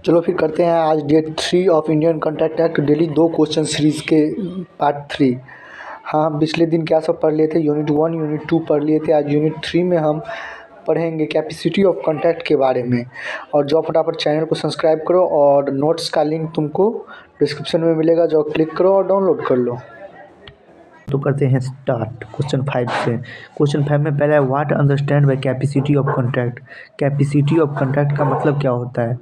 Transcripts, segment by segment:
चलो फिर करते हैं आज day 3 of Indian contract act daily 2 question series के पार्ट 3। हाँ, हम पिछले दिन क्या सब पढ़ लिए थे, यूनिट 1 यूनिट 2 पढ़ लिए थे। आज यूनिट 3 में हम पढ़ेंगे कैपेसिटी ऑफ कॉन्ट्रैक्ट के बारे में। और जाओ फटाफट चैनल को सब्सक्राइब करो और नोट्स का लिंक तुमको डिस्क्रिप्शन में मिलेगा, जाओ क्लिक करो और डाउनलोड कर लो। तो करते हैं स्टार्ट क्वेश्चन 5 से। क्वेश्चन 5 में पहला है what understand by capacity of contract. Capacity of contract का मतलब क्या होता है,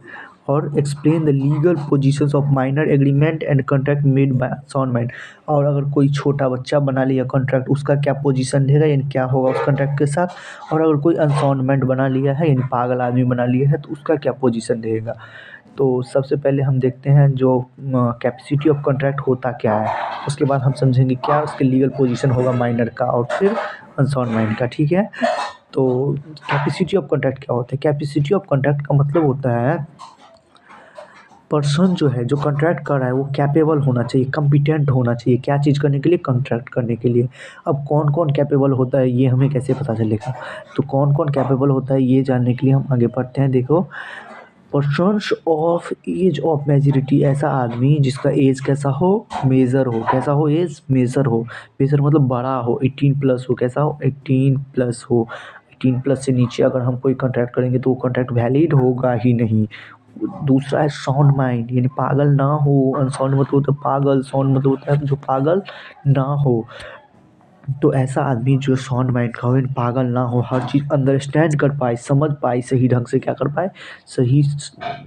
और explain the legal positions of minor agreement and contract made by sound mind. और अगर कोई छोटा बच्चा बना लिया कॉन्ट्रैक्ट, उसका क्या पोजीशन रहेगा, यानी क्या होगा उस कॉन्ट्रैक्ट के साथ। और अगर कोई अनसाउंड माइंड बना लिया है, यानी पागल आदमी बना लिया है, तो उसका क्या पोजीशन रहेगा। तो सबसे पहले हम देखते हैं जो कैपेसिटी ऑफ कॉन्ट्रैक्ट होता क्या है, उसके बाद हम समझेंगे क्या उसके लीगल पोजीशन होगा माइनर का और फिर अनसाउंड माइंड का। ठीक है, तो कैपेसिटी ऑफ कॉन्ट्रैक्ट क्या होता है। कैपेसिटी ऑफ कॉन्ट्रैक्ट का मतलब होता है पर्सन जो है, जो कॉन्ट्रैक्ट कर रहा है, वो कैपेबल होना चाहिए, कम्पिटेंट होना चाहिए। क्या चीज़ करने के लिए, कॉन्ट्रैक्ट करने के लिए। अब कौन कौन कैपेबल होता है ये हमें कैसे पता चलेगा, तो कौन कौन कैपेबल होता है ये जानने के लिए हम आगे बढ़ते हैं। देखो, persons of age of majority, ऐसा आदमी जिसका एज कैसा हो, मेजर हो। कैसा हो, एज मेजर हो। मेजर मतलब बड़ा हो, 18+ हो। कैसा हो, 18+ हो। 18+ से नीचे अगर हम कोई कॉन्ट्रैक्ट करेंगे तो वो कॉन्ट्रैक्ट वैलिड होगा ही नहीं। दूसरा है साउंड माइंड, यानी पागल ना हो। अनसाउंड मतलब होता है पागल, साउंड मतलब होता है जो पागल ना हो। तो ऐसा आदमी जो साउंड माइंड का हो, पागल ना हो, हर चीज़ अंडरस्टैंड कर पाए, समझ पाए, सही ढंग से क्या कर पाए, सही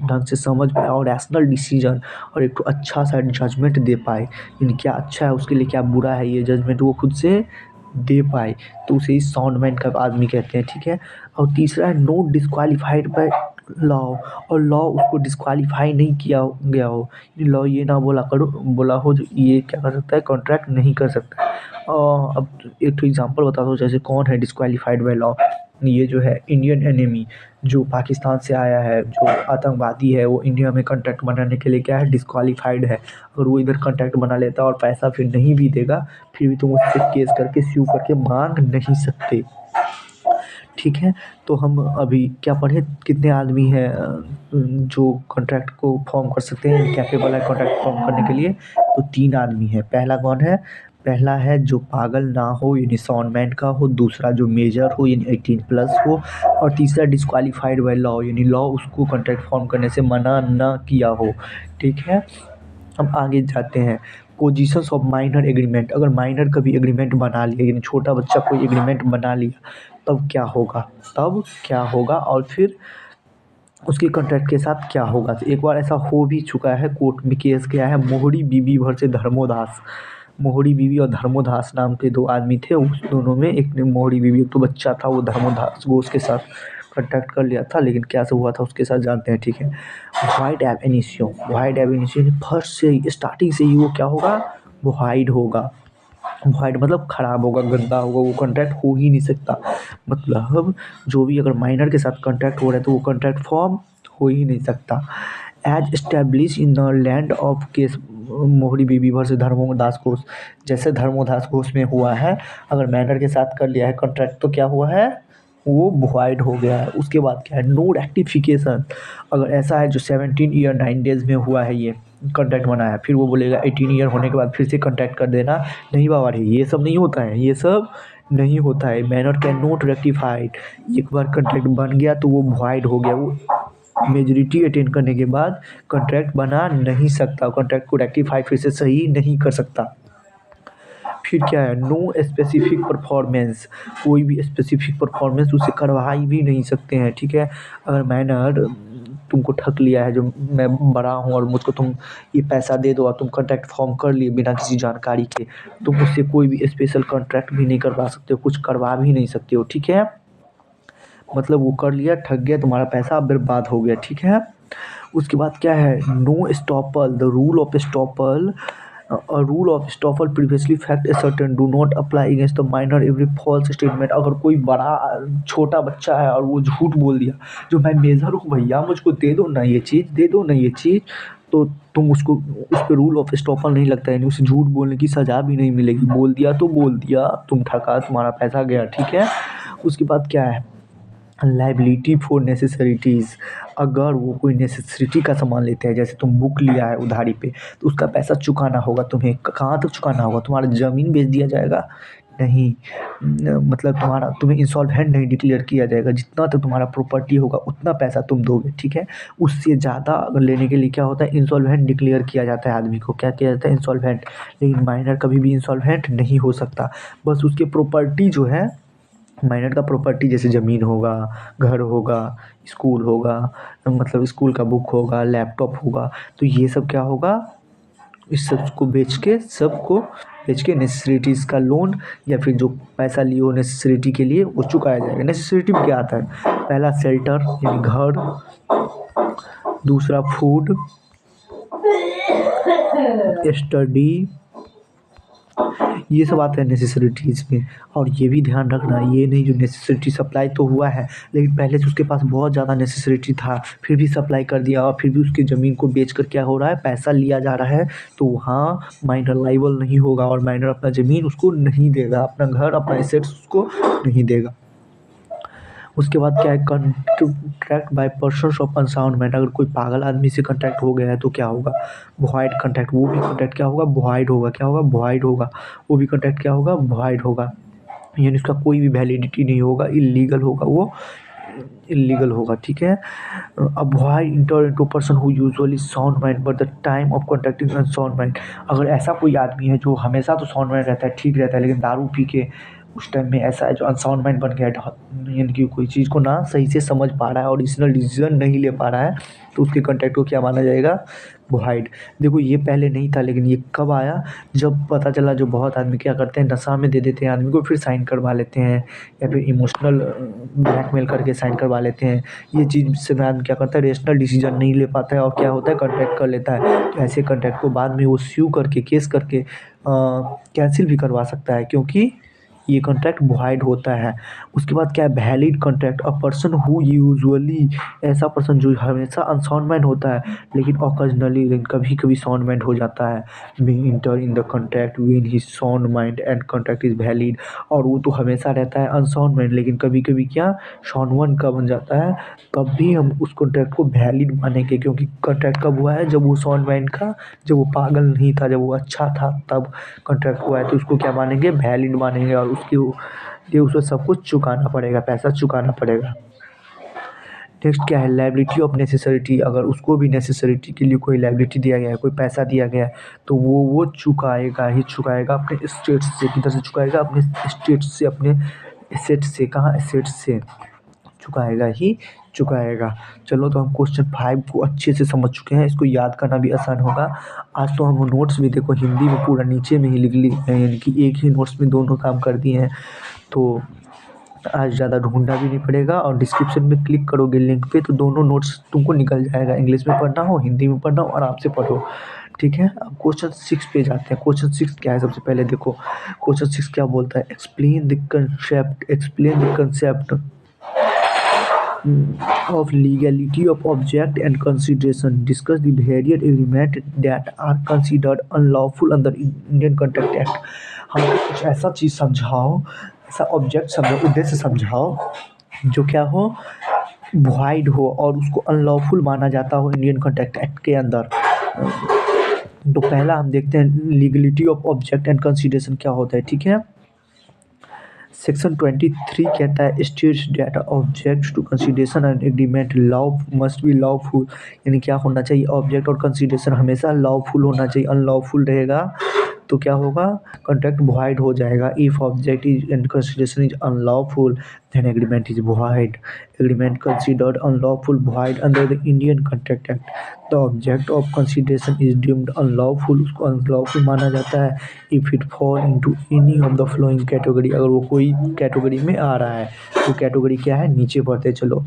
ढंग से समझ पाए और रैशनल डिसीजन और एक तो अच्छा सा जजमेंट दे पाए। यानी क्या अच्छा है उसके लिए, क्या बुरा है, ये जजमेंट वो खुद से दे पाए, तो उसे ही साउंड माइंड का आदमी कहते हैं। ठीक है, और तीसरा है नोट डिस्क्वालीफाइड बाय लॉ, और लॉ उसको डिस्क्वालीफाई नहीं किया गया हो। लॉ ये ना बोला हो जो ये क्या कर सकता है, कॉन्ट्रैक्ट नहीं कर सकता है। अब एक तो एग्जांपल बता दो, जैसे कौन है डिस्क्वालीफाइड बाय लॉ। ये जो है इंडियन एनिमी, जो पाकिस्तान से आया है, जो आतंकवादी है, वो इंडिया में कॉन्ट्रैक्ट बनाने के लिए क्या है, डिस्क्वालीफाइड है। अगर वो इधर कॉन्ट्रैक्ट बना लेता और पैसा फिर नहीं भी देगा, फिर भी तुम उससे केस करके स्यू करके मांग नहीं सकते। ठीक है, तो हम अभी क्या पढ़े, कितने आदमी हैं जो कॉन्ट्रैक्ट को फॉर्म कर सकते हैं, कैपेबल है कॉन्ट्रैक्ट फॉर्म करने के लिए। तो 3 आदमी हैं। पहला कौन है, पहला है जो पागल ना हो, यानी साउंड माइंड का हो। दूसरा जो मेजर हो, यानी 18+ हो। और तीसरा डिस्क्वालीफाइड बाय लॉ, यानी लॉ उसको कॉन्ट्रैक्ट फॉर्म करने से मना ना किया हो। ठीक है, हम आगे जाते हैं। पोजीशंस ऑफ माइनर एग्रीमेंट, अगर माइनर कभी एग्रीमेंट बना लिया, यानी छोटा बच्चा कोई एग्रीमेंट बना लिया, तब क्या होगा, तब क्या होगा, और फिर उसके कॉन्ट्रैक्ट के साथ क्या होगा। तो एक बार ऐसा हो भी चुका है, कोर्ट में केस गया है, मोहरी बीबी वर्सेस धर्मोदास। मोहरी बीबी और धर्मोदास नाम के 2 आदमी थे। उस दोनों में एक ने मोहरी बीबी, एक तो बच्चा था, वो धर्मोदास घोष के साथ कॉन्टैक्ट कर लिया था, लेकिन क्या सब हुआ था उसके साथ जानते हैं। ठीक है, वाइड एब इनिशियो, वाइड एब इनिशियो फर्स्ट से ही, स्टार्टिंग से ही वो क्या होगा, वाइड होगा। वाइड मतलब ख़राब होगा, गंदा होगा, वो कॉन्ट्रैक्ट हो ही नहीं सकता। मतलब जो भी अगर माइनर के साथ कॉन्ट्रैक्ट हो रहा है तो वो कॉन्ट्रैक्ट फॉर्म हो ही नहीं सकता। As establish in the land of case Mohori Bibi versus Dharmodas Ghosh, जैसे धर्मोदास घोष में हुआ है, अगर माइनर के साथ कर लिया है कॉन्ट्रैक्ट तो क्या हुआ है, वो वॉइड हो गया है। उसके बाद क्या है, नो रेक्टिफिकेशन, अगर ऐसा है जो 17 ईयर 9 डेज़ में हुआ है ये कॉन्ट्रैक्ट बना है, फिर वो बोलेगा 18 ईयर होने के बाद फिर से कॉन्ट्रैक्ट कर देना, नहीं बाबा रे, ये सब नहीं होता है, ये सब नहीं होता है। मैनर कैन नोट रेक्टिफाइड, एक बार कॉन्ट्रैक्ट बन गया तो वो वॉइड हो गया, वो मेजोरिटी अटेन करने के बाद कॉन्ट्रैक्ट बना नहीं सकता, कॉन्ट्रैक्ट को रेक्टिफाई फिर से सही नहीं कर सकता। फिर क्या है, नो स्पेसिफिक परफॉर्मेंस, कोई भी स्पेसिफिक परफॉर्मेंस उसे करवा ही भी नहीं सकते हैं। ठीक है, अगर मैनर तुमको ठग लिया है, जो मैं बड़ा हूँ और मुझको तुम ये पैसा दे दो और तुम कॉन्ट्रैक्ट फॉर्म कर लिए बिना किसी जानकारी के, तुम उससे कोई भी स्पेशल कॉन्ट्रैक्ट भी नहीं करवा सकते हो, कुछ करवा भी नहीं सकते हो। ठीक है, मतलब वो कर लिया, ठग गया, तुम्हारा पैसा बर्बाद हो गया। ठीक है, उसके बाद क्या है, no estoppel, the rule of estoppel, a rule of estoppel previously fact ascertain do not apply against the minor every false statement। अगर कोई बड़ा छोटा बच्चा है और वो झूठ बोल दिया, जो मैं मेजर हूँ भैया, मुझको दे दो ना ये चीज़, दे दो ना ये चीज़, तो तुम उसको, उस पर रूल ऑफ एस्टॉपल नहीं लगता, यानी उसे झूठ बोलने की सज़ा भी नहीं मिलेगी। बोल दिया तो बोल दिया, तुम ठगा, तुम्हारा पैसा गया। ठीक है, उसके बाद क्या है, लायबिलिटी फॉर नेसेसरिटीज़, अगर वो कोई नेसेसरिटी का सामान लेते हैं, जैसे तुम बुक लिया है उधारी पे, तो उसका पैसा चुकाना होगा तुम्हें। कहाँ तक चुकाना होगा? तुम्हारा ज़मीन बेच दिया जाएगा? नहीं। मतलब तुम्हें इंसॉल्वेंट नहीं डिक्लेयर किया जाएगा। जितना तक तुम्हारा प्रॉपर्टी होगा उतना पैसा तुम दोगे, ठीक है। उससे ज़्यादा अगर लेने के लिए क्या होता है, इंसॉल्वेंट डिक्लेयर किया जाता है आदमी को। क्या किया जाता है? इंसॉल्वेंट। लेकिन माइनर कभी भी इंसॉल्वेंट नहीं हो सकता। बस उसके प्रॉपर्टी जो है, माइनर का प्रॉपर्टी जैसे ज़मीन होगा, घर होगा, स्कूल होगा, मतलब स्कूल का बुक होगा, लैपटॉप होगा, तो ये सब क्या होगा, इस सबको बेच के नेसेसरीटीज़ का लोन या फिर जो पैसा लिए हो नेसेसरिटी के लिए वो चुकाया जाएगा। नेसेसरिटी में क्या आता है? पहला शेल्टर यानी घर, दूसरा फूड, स्टडी, ये सब आता है नेसेसरिटीज़ में। और ये भी ध्यान रखना, ये नहीं जो नेसेसरिटी सप्लाई तो हुआ है, लेकिन पहले से उसके पास बहुत ज़्यादा नेसेसरिटी था, फिर भी सप्लाई कर दिया और फिर भी उसकी ज़मीन को बेचकर क्या हो रहा है, पैसा लिया जा रहा है, तो वहाँ माइनर लायबल नहीं होगा और माइनर अपना ज़मीन उसको नहीं देगा, अपना घर, अपना एसेट्स उसको नहीं देगा। उसके बाद क्या है, contract by persons of unsound mind. अगर कोई पागल आदमी से कॉन्ट्रैक्ट हो गया है तो क्या होगा? Void contract. वो भी कॉन्ट्रैक्ट क्या होगा? वॉइड होगा। क्या होगा? वॉइड होगा। वो भी कॉन्ट्रैक्ट क्या होगा? वॉइड होगा। यानी उसका कोई भी वैलिडिटी नहीं होगा, इल्लीगल होगा, वो इल्लीगल होगा, ठीक है। अब void inter into person who usually sound mind but the time of contracting unsound mind. अगर ऐसा कोई आदमी है जो हमेशा तो साउंड माइंड रहता है, ठीक रहता है, लेकिन दारू पी के उस टाइम में ऐसा है जो अनसाउंड माइंड बन गया है, यानी कि कोई चीज़ को ना सही से समझ पा रहा है, ओरिजिनल डिसीजन नहीं ले पा रहा है, तो उसके कॉन्ट्रैक्ट को क्या माना जाएगा? वॉइड। देखो ये पहले नहीं था, लेकिन ये कब आया? जब पता चला जो बहुत आदमी क्या करते हैं, नशा में दे देते हैं आदमी को, फिर साइन करवा लेते हैं, या फिर इमोशनल ब्लैकमेल करके साइन करवा लेते हैं। ये चीज़ से में आदमी क्या करता है, रेशनल डिसीजन नहीं ले पाता है और क्या होता है, कॉन्ट्रैक्ट कर लेता है। तो ऐसे कॉन्ट्रैक्ट को बाद में वो स्यू करके, केस करके कैंसिल भी करवा सकता है, क्योंकि ये कॉन्ट्रैक्ट वॉइड होता है। उसके बाद क्या है, valid contract. A person who usually, ऐसा पर्सन जो हमेशा अनसाउंड माइंड होता है, लेकिन ऑकेजनली, लेकिन कभी कभी साउंड माइंड हो जाता है। May enter in the contract when he sound mind and contract is valid. और वो तो हमेशा रहता है अनसाउंड माइंड, लेकिन कभी कभी क्या साउंड माइंड का बन जाता है, तब भी हम उस कॉन्ट्रैक्ट को वैलिड मानेंगे, क्योंकि कॉन्ट्रैक्ट कब हुआ है? जब वो साउंड माइंड का, जब वो पागल नहीं था, जब वो अच्छा था, तब कॉन्ट्रैक्ट हुआ है, तो उसको क्या मानेंगे? वैलिड मानेंगे। और उसके लिए उसे सब कुछ चुकाना पड़ेगा, पैसा चुकाना पड़ेगा। नेक्स्ट क्या है, लायबिलिटी ऑफ नेसेसरिटी। अगर उसको भी नेसेसरिटी के लिए कोई लायबिलिटी दिया गया है, कोई पैसा दिया गया है, तो वो चुकाएगा ही चुकाएगा। अपने स्टेट से, किधर से चुकाएगा? अपने स्टेट से, अपने एसेट से। कहाँ? एसेट से चुकाएगा ही चुकाएगा। चलो, तो हम क्वेश्चन 5 को अच्छे से समझ चुके हैं, इसको याद करना भी आसान होगा। आज तो हम नोट्स भी देखो हिंदी में पूरा नीचे में ही लिख लिए हैं, यानी कि एक ही नोट्स में दोनों काम कर दिए हैं, तो आज ज़्यादा ढूंढना भी नहीं पड़ेगा। और डिस्क्रिप्शन में क्लिक करोगे लिंक पे, तो दोनों नोट्स तुमको निकल जाएगा। इंग्लिश में पढ़ना हो, हिंदी में पढ़ना हो, आराम से पढ़ो, ठीक है। अब क्वेश्चन 6 पे जाते हैं। क्वेश्चन 6 क्या है? सबसे पहले देखो क्वेश्चन 6 क्या बोलता है, explain the concept of legality of object and consideration. Discuss the various agreement that are considered unlawful under Indian Contract Act. हमको कुछ ऐसा चीज़ समझाओ, ऐसा ऑब्जेक्ट समझाओ, उद्देश्य समझाओ जो क्या हो, वॉइड हो और उसको अनलॉफुल माना जाता हो इंडियन कॉन्ट्रैक्ट एक्ट के अंदर। तो पहला हम देखते हैं legality of object and consideration क्या होता है, ठीक है। सेक्शन 23 कहता है, states that object to consideration and agreement law must be lawful. यानी क्या होना चाहिए, ऑब्जेक्ट और कंसिडरेशन हमेशा लॉफुल होना चाहिए। अनलॉफुल रहेगा तो क्या होगा, कॉन्ट्रैक्ट वॉइड हो जाएगा। If object is and consideration is unlawful then agreement is void. Agreement considered unlawful void under the Indian contract act. The object of consideration is deemed unlawful, उसको unlawful माना जाता है if it fall into any of the following category. अगर वो कोई category में आ रहा है, तो कैटेगरी क्या है, नीचे पढ़ते चलो।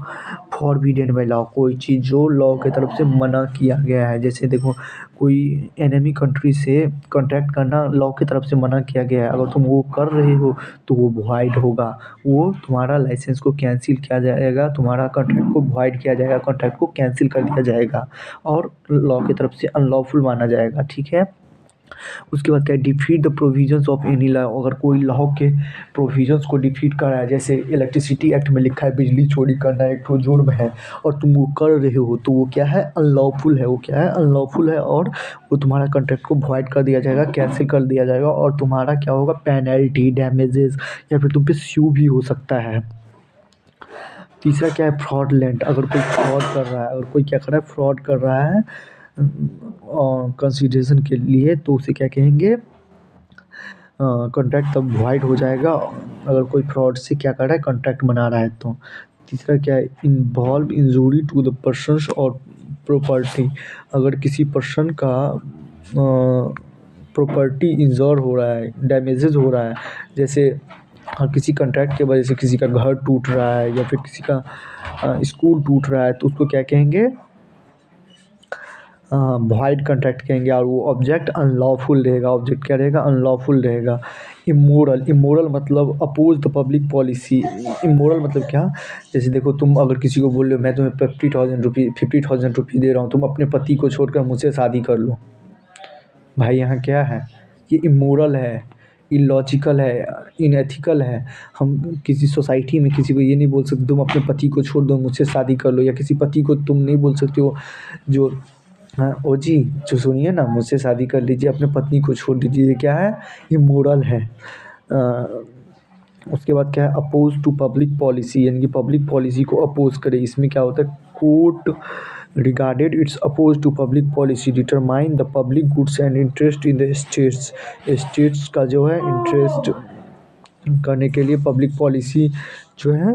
फॉरबिडेन बाय लॉ, कोई चीज़ जो लॉ की तरफ से मना किया गया है। जैसे देखो कोई एनिमी कंट्री से कॉन्ट्रैक्ट करना लॉ की तरफ से मना किया गया है, अगर तुम वो कर रहे हो तो वो वॉइड होगा। वो तुम्हारा लाइसेंस को कैंसिल किया जाएगा, तुम्हारा कॉन्ट्रैक्ट को वॉइड किया जाएगा, कॉन्ट्रैक्ट को कैंसिल कर दिया जाएगा और लॉ की तरफ से अनलॉफुल माना जाएगा, ठीक है। उसके बाद क्या है, defeat the provisions of any law. अगर कोई लॉ के प्रोविजंस को डिफीट कर रहा है, जैसे इलेक्ट्रिसिटी एक्ट में लिखा है बिजली चोरी करना एक तो जुर्म है और तुम वो कर रहे हो, तो वो क्या है, अनलॉफुल है। वो क्या है, अनलॉफुल है, और वो तुम्हारा कॉन्ट्रैक्ट को वॉइड कर दिया जाएगा, कैंसिल कर दिया जाएगा, और तुम्हारा क्या होगा, पेनल्टी, डैमेजेस, या फिर तुम पे स्यू भी हो सकता है। तीसरा क्या है, फ्रॉडलेंट। अगर कोई फ्रॉड कर रहा है, अगर कोई क्या कर रहा है, फ्रॉड कर रहा है कंसिडरेशन के लिए, तो उसे क्या कहेंगे, कॉन्ट्रैक्ट तब वॉइड हो जाएगा अगर कोई फ्रॉड से क्या कर रहा है, कॉन्ट्रैक्ट बना रहा है तो। तीसरा क्या है, involve injury to the persons और प्रॉपर्टी। अगर किसी पर्सन का प्रॉपर्टी इंजर हो रहा है, डैमेजेस हो रहा है, जैसे किसी कॉन्ट्रैक्ट की वजह से किसी का घर टूट रहा है या फिर किसी का स्कूल टूट रहा है, तो उसको क्या कहेंगे, वॉइड कॉन्ट्रैक्ट कहेंगे, और वो ऑब्जेक्ट अनलॉफुल रहेगा। ऑब्जेक्ट क्या रहेगा, अनलॉफुल रहेगा। इमोरल, इमोरल मतलब oppose the public policy. Immoral मतलब क्या, जैसे देखो, तुम अगर किसी को बोल रहे हो मैं तुम्हें 50,000 रुपये दे रहा हूँ, तुम अपने पति को छोड़कर मुझसे शादी कर लो, भाई यहाँ क्या है, ये इमोरल है, इलॉजिकल है, इनएथिकल है। हम किसी सोसाइटी में किसी को ये नहीं बोल सकते तुम अपने पति को छोड़ दो मुझसे शादी कर लो, या किसी पति को तुम नहीं बोल सकते हो जो, हाँ ओ जी, जो सुनिए ना, मुझसे शादी कर लीजिए, अपने पत्नी को छोड़ दीजिए, ये क्या है, इमोरल है। उसके बाद क्या है, अपोज टू पब्लिक पॉलिसी, यानी कि पब्लिक पॉलिसी को अपोज करे। इसमें क्या होता है, court regarded its opposed to public policy determine the public goods and interest in the states। States का जो है इंटरेस्ट करने के लिए पब्लिक पॉलिसी जो है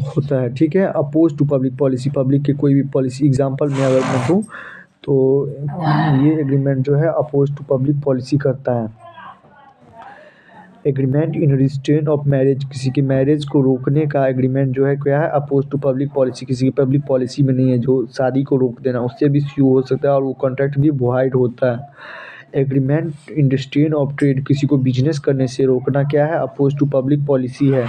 होता है, ठीक है। Oppose to public policy, public की कोई भी पॉलिसी, एग्जांपल में अगर मैं दूँ तो ये एग्रीमेंट जो है अपोज टू पब्लिक पॉलिसी करता है। Agreement in restrain of marriage, किसी की मैरिज को रोकने का एग्रीमेंट जो है क्या है, अपोज टू पब्लिक पॉलिसी, किसी की पब्लिक पॉलिसी में नहीं है, जो शादी को रोक देना, उससे भी स्यू हो सकता है और वो कॉन्ट्रैक्ट भी वॉइड होता है। Agreement in restrain of trade, किसी को बिजनेस करने से रोकना क्या है, अपोज टू पब्लिक पॉलिसी है।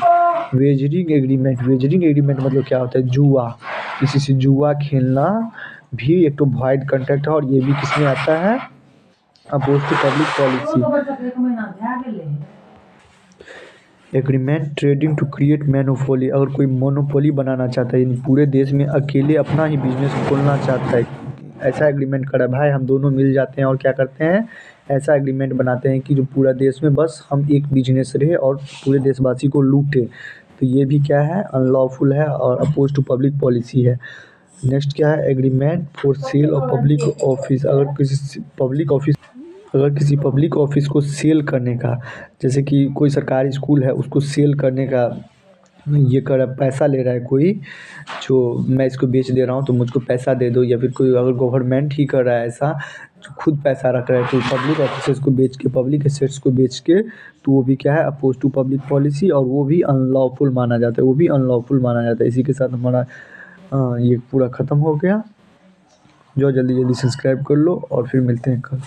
वेजरिंग एग्रीमेंट, वेजरिंग एग्रीमेंट मतलब क्या होता है, जुआ, किसी से जुआ खेलना भी एक तो वॉइड कॉन्ट्रैक्ट है, और ये भी किसमें आता है, oppose to public policy. Agreement trading to create monopoly, अगर कोई मोनोपोली बनाना चाहता है, यानी पूरे देश में अकेले अपना ही बिजनेस खोलना चाहता है, ऐसा एग्रीमेंट करा भाई, हम दोनों मिल जाते हैं और क्या करते हैं, ऐसा एग्रीमेंट बनाते हैं कि जो पूरा देश में बस हम एक बिजनेस रहे और पूरे देशवासी को लूटे, तो ये भी क्या है, अनलॉफुल है और अपोज टू पब्लिक पॉलिसी है। नेक्स्ट क्या है, agreement for sale of public office, अगर किसी पब्लिक ऑफिस को सेल करने का, जैसे कि कोई सरकारी स्कूल है उसको सेल करने का ये कर पैसा ले रहा है कोई, जो मैं इसको बेच दे रहा हूँ तो मुझको पैसा दे दो, या फिर कोई अगर गवर्नमेंट ही कर रहा है ऐसा, जो खुद पैसा रख रहा है, तो पब्लिक ऑफिसर्स को बेच के, पब्लिक एसेट्स को बेच के, तो वो भी क्या है, अपोज टू पब्लिक पॉलिसी, और वो भी अनलॉफुल माना जाता है, वो भी अनलॉफुल माना जाता है। इसी के साथ हमारा ये पूरा ख़त्म हो गया। जो जल्दी जल्दी सब्सक्राइब कर लो और फिर मिलते हैं कल।